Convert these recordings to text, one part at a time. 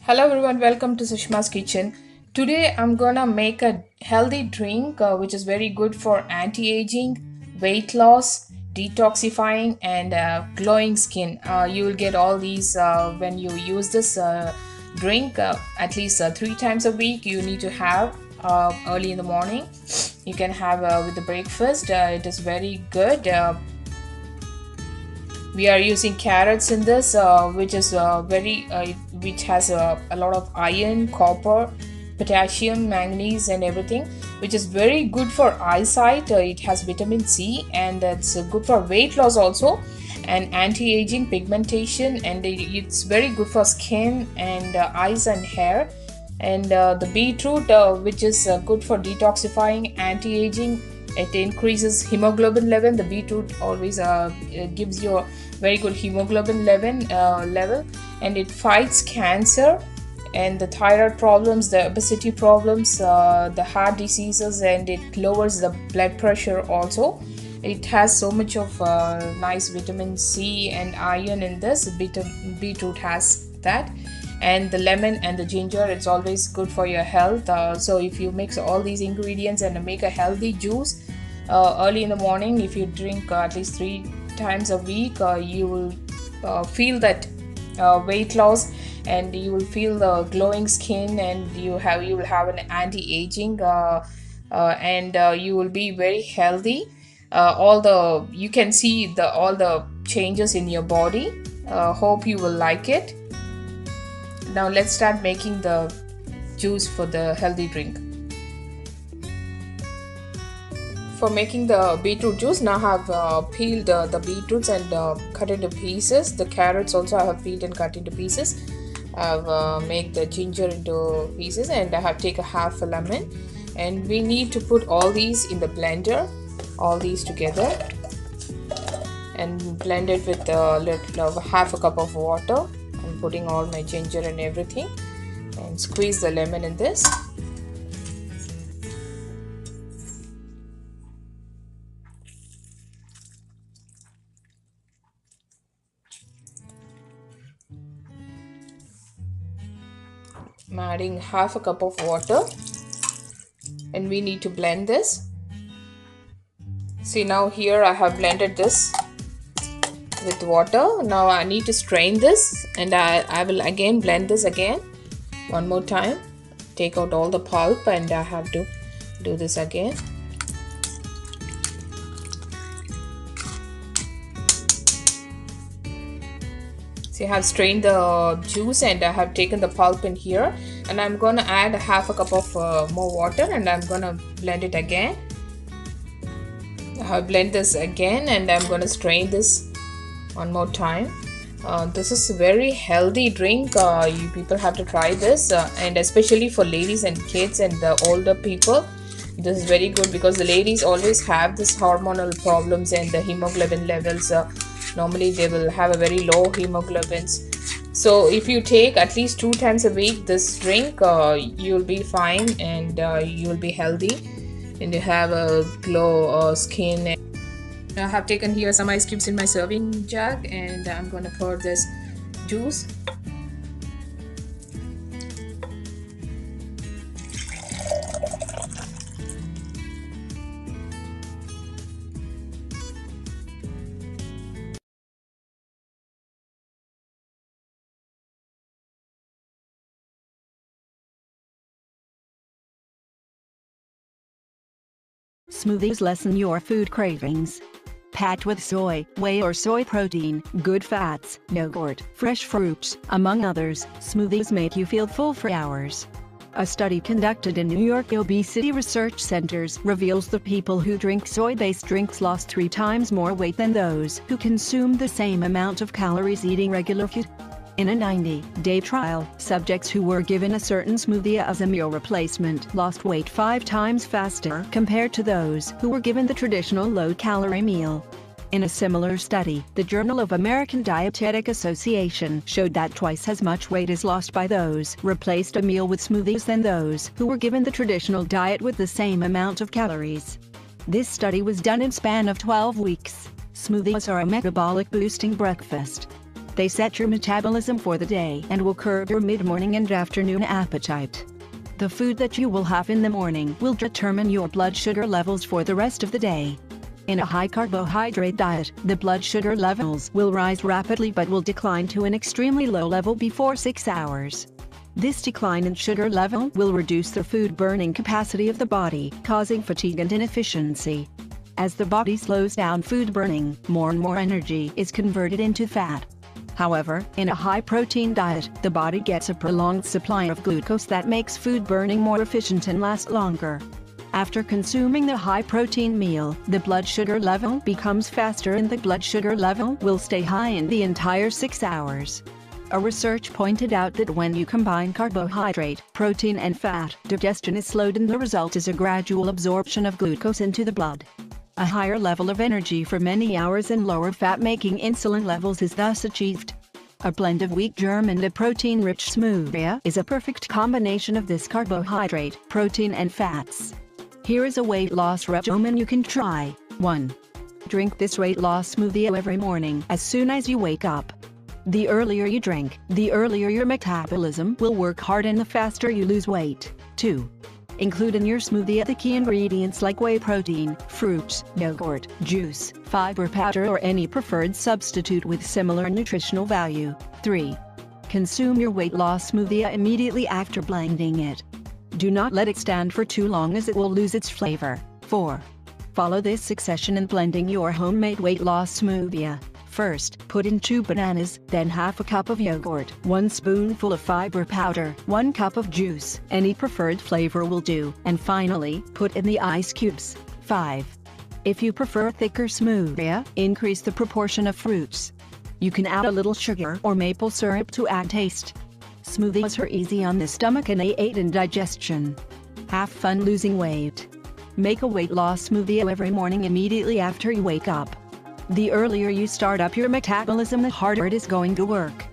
Hello everyone, welcome to Sushma's Kitchen. Today I'm gonna make a healthy drink which is very good for anti-aging, weight loss, detoxifying and glowing skin. You will get all these when you use this drink at least 3 times a week. You need to have early in the morning. You can have with the breakfast. It is very good. We are using carrots in this which is which has a lot of iron, copper, potassium, manganese and everything, which is very good for eyesight. It has vitamin C and it's good for weight loss also, and anti-aging, pigmentation, and it's very good for skin and eyes and hair. And the beetroot which is good for detoxifying, anti-aging. It increases hemoglobin level. The beetroot always gives you a very good hemoglobin level, and it fights cancer and the thyroid problems, the obesity problems, the heart diseases, and it lowers the blood pressure also. It has so much of nice vitamin C and iron in this. Beetroot has that, and the lemon and the ginger, it's always good for your health. So if you mix all these ingredients and make a healthy juice early in the morning, if you drink at least 3 times a week, you will feel that weight loss, and you will feel the glowing skin, and you will have an anti-aging and you will be very healthy. You can see all the changes in your body. Hope you will like it. Now let's start making the juice for the healthy drink. For making the beetroot juice, now I have peeled the beetroots and cut into pieces. The carrots also I have peeled and cut into pieces. I have made the ginger into pieces, and I have taken half a lemon. And we need to put all these in the blender, all these together, and blend it with half a cup of water. I'm putting all my ginger and everything, and squeeze the lemon in this. I'm adding half a cup of water, and we need to blend this. See, now here I have blended this with water. Now I need to strain this, and I will again blend this again one more time. Take out all the pulp, and I have to do this again. See, I have strained the juice, and I have taken the pulp in here, and I'm gonna add half a cup of more water, and I'm gonna blend it again. I have blend this again, and I'm gonna strain this one more time. This is a very healthy drink. You people have to try this, and especially for ladies and kids and the older people, this is very good, because the ladies always have this hormonal problems and the hemoglobin levels. Normally they will have a very low hemoglobins. So if you take at least 2 times a week this drink, you'll be fine, and you'll be healthy, and you have a glow skin. I have taken here some ice cubes in my serving jug, and I'm going to pour this juice. Smoothies lessen your food cravings. Packed with soy, whey or soy protein, good fats, yogurt, fresh fruits, among others, smoothies make you feel full for hours. A study conducted in New York obesity research centers reveals the people who drink soy-based drinks lost 3 times more weight than those who consumed the same amount of calories eating regular food. In a 90-day trial, subjects who were given a certain smoothie as a meal replacement lost weight 5 times faster compared to those who were given the traditional low-calorie meal. In a similar study, the Journal of American Dietetic Association showed that twice as much weight is lost by those replaced a meal with smoothies than those who were given the traditional diet with the same amount of calories. This study was done in span of 12 weeks. Smoothies are a metabolic boosting breakfast. They set your metabolism for the day and will curb your mid-morning and afternoon appetite. The food that you will have in the morning will determine your blood sugar levels for the rest of the day. In a high-carbohydrate diet, the blood sugar levels will rise rapidly but will decline to an extremely low level before 6 hours. This decline in sugar level will reduce the food-burning capacity of the body, causing fatigue and inefficiency. As the body slows down food burning, more and more energy is converted into fat. However, in a high-protein diet, the body gets a prolonged supply of glucose that makes food burning more efficient and last longer. After consuming the high-protein meal, the blood sugar level becomes faster and the blood sugar level will stay high in the entire 6 hours. A research pointed out that when you combine carbohydrate, protein and fat, digestion is slowed and the result is a gradual absorption of glucose into the blood. A higher level of energy for many hours and lower fat-making insulin levels is thus achieved. A blend of wheat germ and a protein-rich smoothie is a perfect combination of this carbohydrate, protein and fats. Here is a weight loss regimen you can try. 1. Drink this weight loss smoothie every morning as soon as you wake up. The earlier you drink, the earlier your metabolism will work hard and the faster you lose weight. 2. Include in your smoothie the key ingredients like whey protein, fruits, yogurt, juice, fiber powder or any preferred substitute with similar nutritional value. 3. Consume your weight loss smoothie immediately after blending it. Do not let it stand for too long as it will lose its flavor. 4. Follow this succession in blending your homemade weight loss smoothie. First, put in 2 bananas, then half a cup of yogurt, 1 spoonful of fiber powder, 1 cup of juice, any preferred flavor will do, and finally, put in the ice cubes. 5. If you prefer a thicker smoothie, increase the proportion of fruits. You can add a little sugar or maple syrup to add taste. Smoothies are easy on the stomach and they aid in digestion. Have fun losing weight. Make a weight loss smoothie every morning immediately after you wake up. The earlier you start up your metabolism, the harder it is going to work.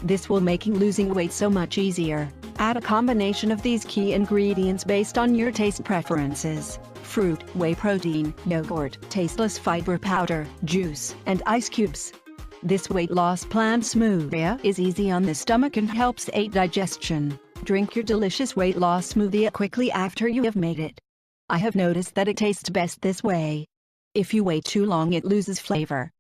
This will make losing weight so much easier. Add a combination of these key ingredients based on your taste preferences: fruit, whey protein, yogurt, tasteless fiber powder, juice, and ice cubes. This weight loss plant smoothie is easy on the stomach and helps aid digestion. Drink your delicious weight loss smoothie quickly after you have made it. I have noticed that it tastes best this way. If you wait too long, it loses flavor.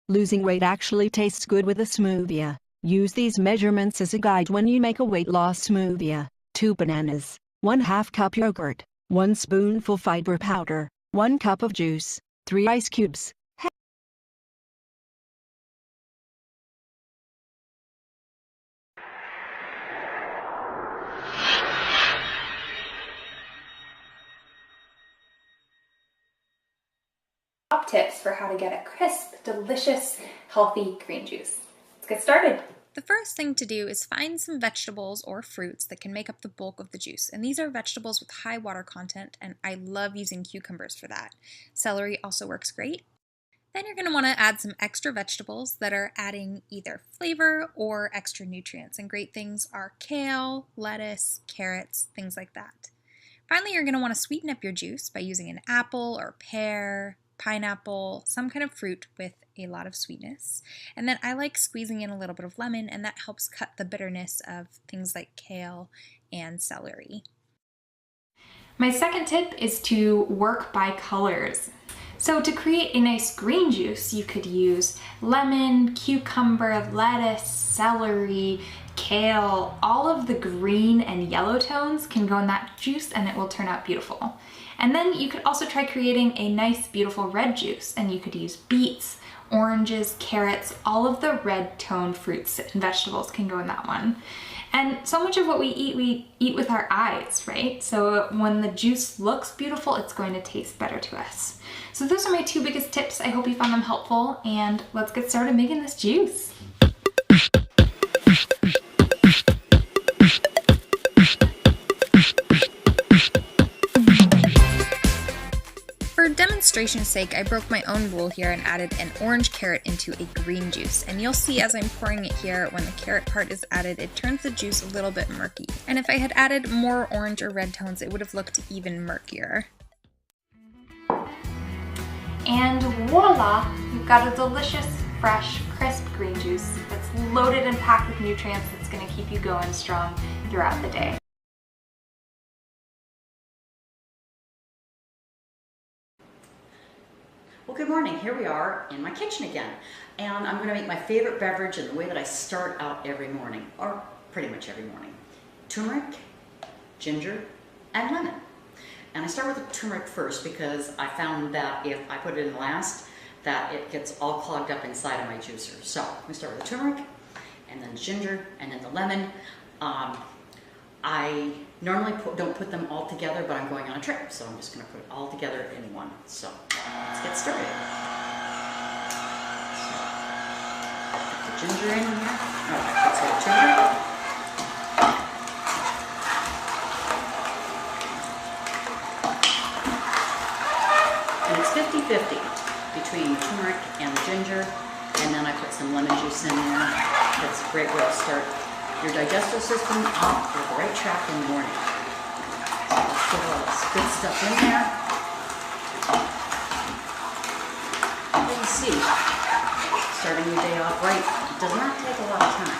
Losing weight actually tastes good with a smoothie. Use these measurements as a guide when you make a weight loss smoothie. 2 bananas, 1/2 cup yogurt, 1 spoonful fiber powder, 1 cup of juice, 3 ice cubes. Top tips for how to get a crisp, delicious, healthy green juice. Let's get started. The first thing to do is find some vegetables or fruits that can make up the bulk of the juice. And these are vegetables with high water content, and I love using cucumbers for that. Celery also works great. Then you're going to want to add some extra vegetables that are adding either flavor or extra nutrients. And great things are kale, lettuce, carrots, things like that. Finally, you're going to want to sweeten up your juice by using an apple or pear, pineapple, some kind of fruit with a lot of sweetness. And then I like squeezing in a little bit of lemon, and that helps cut the bitterness of things like kale and celery. My second tip is to work by colors. So to create a nice green juice, you could use lemon, cucumber, lettuce, celery, kale. All of the green and yellow tones can go in that juice and it will turn out beautiful. And then you could also try creating a nice, beautiful red juice, and you could use beets, oranges, carrots, all of the red toned fruits and vegetables can go in that one. And so much of what we eat with our eyes, right? So when the juice looks beautiful, it's going to taste better to us. So those are my 2 biggest tips. I hope you found them helpful, and let's get started making this juice. For demonstration's sake, I broke my own rule here and added an orange carrot into a green juice. And you'll see as I'm pouring it here, when the carrot part is added, it turns the juice a little bit murky. And if I had added more orange or red tones, it would have looked even murkier. And voila, you've got a delicious, fresh, crisp green juice that's loaded and packed with nutrients that's going to keep you going strong throughout the day. Well, good morning. Here we are in my kitchen again, and I'm going to make my favorite beverage in the way that I start out every morning, or pretty much every morning. Turmeric, ginger, and lemon. And I start with the turmeric first because I found that if I put it in last, that it gets all clogged up inside of my juicer. So we start with the turmeric, and then ginger, and then the lemon. I normally don't put them all together, but I'm going on a trip, so I'm just going to put it all together in one. So let's get started. So, put the ginger in here. Oh, let's get the turmeric. And it's 50-50 between the turmeric and the ginger, and then I put some lemon juice in there. That's a great way to start your digestive system off with the right track in the morning. So let's get all this good stuff in there. And you see, starting your day off right does not take a lot of time.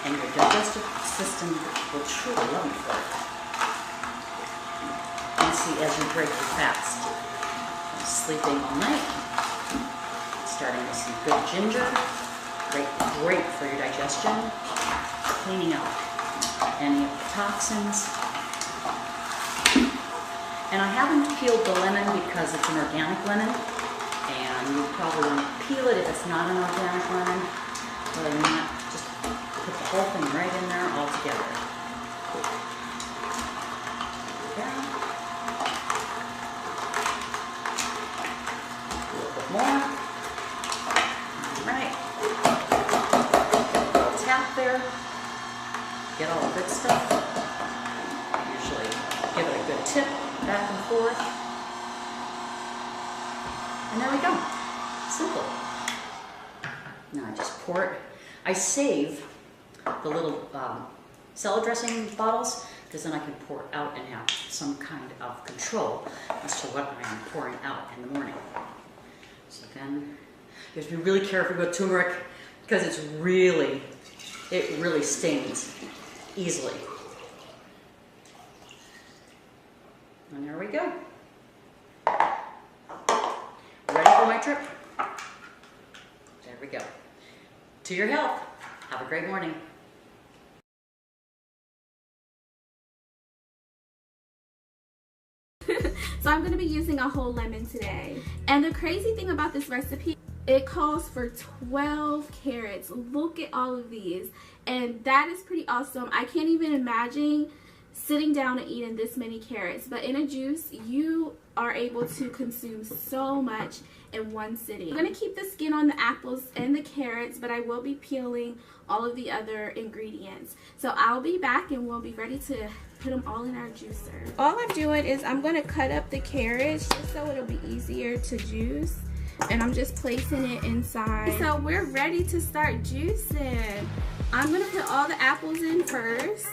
And your digestive system will truly love you for it. And see, as you break your fast, from sleeping all night, starting with some good ginger, great for your digestion, cleaning out any of the toxins. And I haven't peeled the lemon because it's an organic lemon, and you probably want to peel it if it's not an organic lemon. Other than that, just put the whole thing right in there all together. Okay. A little bit more. Right. Tap there. Get all the good stuff. Usually give it a good tip back and forth. And there we go. Simple. Now I just pour it. I save the little salad dressing bottles because then I can pour it out and have some kind of control as to what I'm pouring out in the morning. So then you have to be really careful with turmeric because it really stains easily. And there we go. Ready for my trip? There we go. To your health. Have a great morning. So I'm going to be using a whole lemon today. And the crazy thing about this recipe, it calls for 12 carrots. Look at all of these. And that is pretty awesome. I can't even imagine sitting down and eating this many carrots. But in a juice, you are able to consume so much in one sitting. I'm going to keep the skin on the apples and the carrots, but I will be peeling all of the other ingredients. So I'll be back and we'll be ready to put them all in our juicer. All I'm doing is I'm going to cut up the carrots just so it'll be easier to juice. And I'm just placing it inside. So we're ready to start juicing. I'm going to put all the apples in first.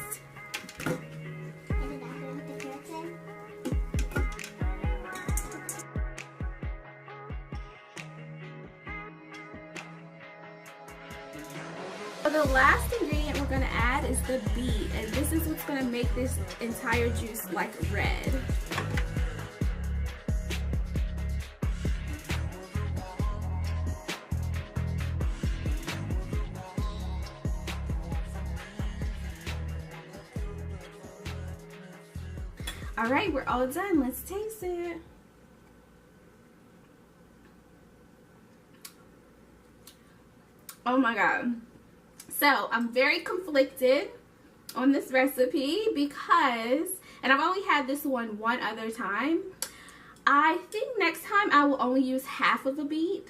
So the last ingredient we're going to add is the beet, and this is what's going to make this entire juice like red. All right, we're all done. Let's taste it. Oh my God. So I'm very conflicted on this recipe because, and I've only had this one other time. I think next time I will only use half of the beet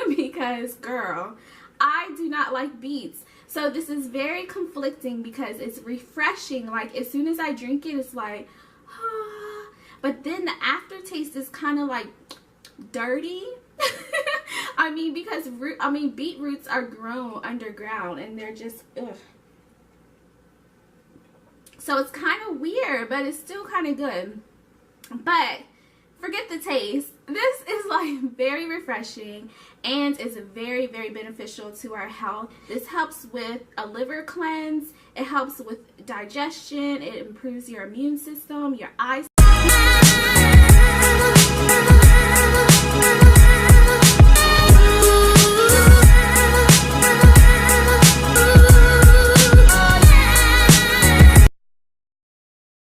because, girl, I do not like beets. So this is very conflicting because it's refreshing. Like as soon as I drink it, it's like, ah. But then the aftertaste is kind of like dirty. I mean, because beetroots are grown underground and they're just ugh. So it's kind of weird, but it's still kind of good. But forget the taste. This is like very refreshing and is very, very beneficial to our health. This helps with a liver cleanse. It helps with digestion. It improves your immune system, your eyes.